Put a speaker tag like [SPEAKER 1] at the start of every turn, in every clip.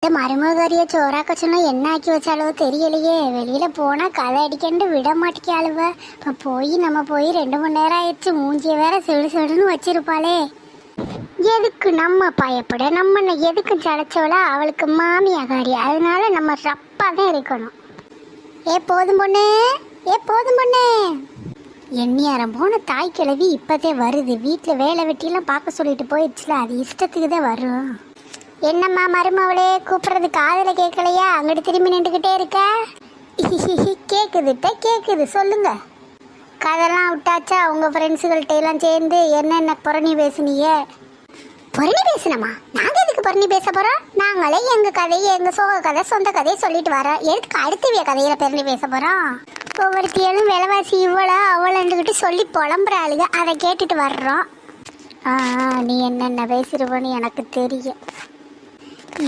[SPEAKER 1] இந்த மருமகரிய சோறாக்க சொன்னா என்ன ஆக்கி வச்சாலோ தெரியலையே. வெளியில போனா கதை அடிக்கண்டு விட மாட்டேக்காளுவ. இப்ப நம்ம போய் 2 மணி நேரம் ஆயிடுச்சு. மூஞ்சிய வேற செடுன்னு வச்சிருப்பாளே. எதுக்கு நம்ம பயப்பட, நம்ம எதுக்கு சளைச்சவள, அவளுக்கு மாமியாகாரி. அதனால நம்ம ரப்பா தான் இருக்கணும். போதும் பொண்ணு, போதும் பொண்ணு. எண்ணியாரம் போன தாய் கிழவி இப்பதே வருது. வீட்டுல வேலை வெட்டியெல்லாம் பார்க்க சொல்லிட்டு போயிடுச்சுல, அது இஷ்டத்துக்கு தான் வரும். என்னம்மா மருமவளே, கூப்பிடுறது காதுல கேட்கலையா? அங்கிட்டு திரும்பி நின்றுக்கிட்டே இருக்க. கேக்குதுட்ட கேக்குது, சொல்லுங்க. கதெல்லாம் விட்டாச்சா? உங்க ஃப்ரெண்ட்ஸுகள்கிட்ட எல்லாம் சேர்ந்து என்னென்ன புரணி பேசுனீங்க? புரணி பேசணுமா? நாங்க எதுக்கு புரணி பேச போறோம்? நாங்களே எங்க கதையை, எங்க சோக கதை, சொந்த கதையை சொல்லிட்டு வரோம். எதுக்கு அடுத்த கதையில புரணி பேச போறோம்? ஒவ்வொருத்தியும் விலைவாசி இவ்வளோ அவ்வளோண்டுக்கிட்டு சொல்லி புலம்புறாளுங்க, அதை கேட்டுட்டு வர்றோம். நீ என்னென்ன பேசிடுவோன்னு எனக்கு தெரியும்.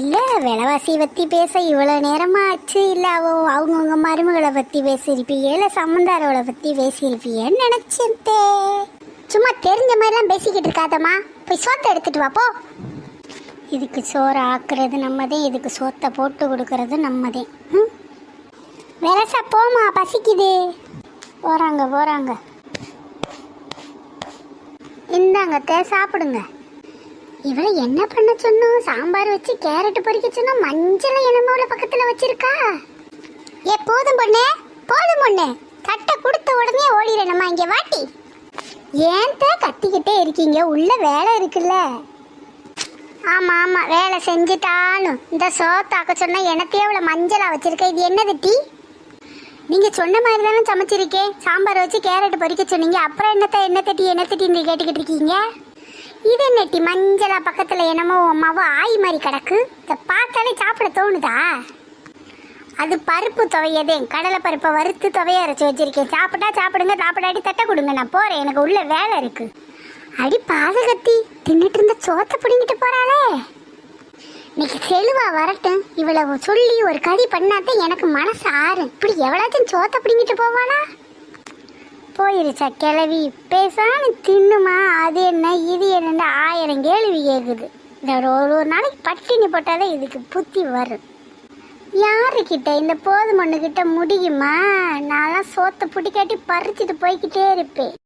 [SPEAKER 1] இல்லை, விலைவாசி பற்றி பேச இவ்வளோ நேரமாக ஆச்சு. இல்லை, அவங்கவுங்க மருமகளை பற்றி பேசியிருப்பீங்க, இல்லை சம்மந்தாரவளை பற்றி பேசியிருப்பீங்கன்னு நினச்சிட்டே. சும்மா தெரிஞ்ச மாதிரிலாம் பேசிக்கிட்டு இருக்காதம்மா. போய் சோத்தை எடுத்துட்டு வாப்போ. இதுக்கு சோறு ஆக்குறது நம்மதே, இதுக்கு சோத்தை போட்டு கொடுக்கறது நம்மதே. விலசா போமா, பசிக்குது. போகிறாங்க. இந்தாங்க சாப்பிடுங்க. இவளை என்ன பண்ண சொன்னோம்? சாம்பார் வச்சு கேரட் பொரிக்க சொன்னா மஞ்சளை என்னமோல பக்கத்துல வச்சிருக்கா. போதும் பொண்ணு, போதும் பொண்ணு. தட்டை கொடுத்த உடனே ஓடிடணுமா? இங்க வாட்டி. ஏன் கத்திக்கிட்டே இருக்கீங்க? உள்ள வேலை இருக்குல்ல. ஆமா வேலை செஞ்சுட்டாலும் இந்த சோத்தாக்க சொன்னா எனத்தையே அவ்வளோ மஞ்சளா வச்சிருக்க. இது என்னது டீ? நீங்க சொன்ன மாதிரி தானே சமைச்சிருக்கேன். சாம்பார் வச்சு கேரட் பொரிக்க சொன்னீங்க. அப்புறம் என்னத்த டீன்னு கேட்டுக்கிட்டு இருக்கீங்க. இது என்னட்டி மஞ்சளா பக்கத்துல என்னமோ அம்மாவோ ஆய் மாதிரி கிடக்கு. இதை பார்த்தாலே சாப்பிட தோணுதா? அது பருப்பு துவையதே, கடலை பருப்பை வறுத்து துவைய அரைச்சி வச்சிருக்கேன். சாப்பிட்டா சாப்பிடுங்க, சாப்பிடாட்டி தட்டை கொடுங்க. நான் போறேன், எனக்கு உள்ள வேலை இருக்கு. அடி பாதகத்தி, தின்னுட்டு இருந்த சோத்தை பிடிங்கிட்டு போறாளே. இன்னைக்கு செலுவா வரட்டும். இவ்வளவு சொல்லி ஒரு கடி பண்ணாதான் எனக்கு மனசு ஆறு. இப்படி எவ்வளோத்தையும் சோத்தை பிடிங்கிட்டு போவாளா? போயிருச்சா கிளவி? பேசாம தின்னுமா? அது என்ன இது என்னன்னு 1000 கேள்வி கேட்குது. இந்த ஒரு நாளைக்கு பட்டினி போட்டாலே இதுக்கு புத்தி வரும். யாருக்கிட்ட? இந்த போதும் ஒண்ணுகிட்ட முடியுமா? நான்லாம் சோத்தை பிடிக்காட்டி பறிச்சுட்டு போய்கிட்டே இருப்பேன்.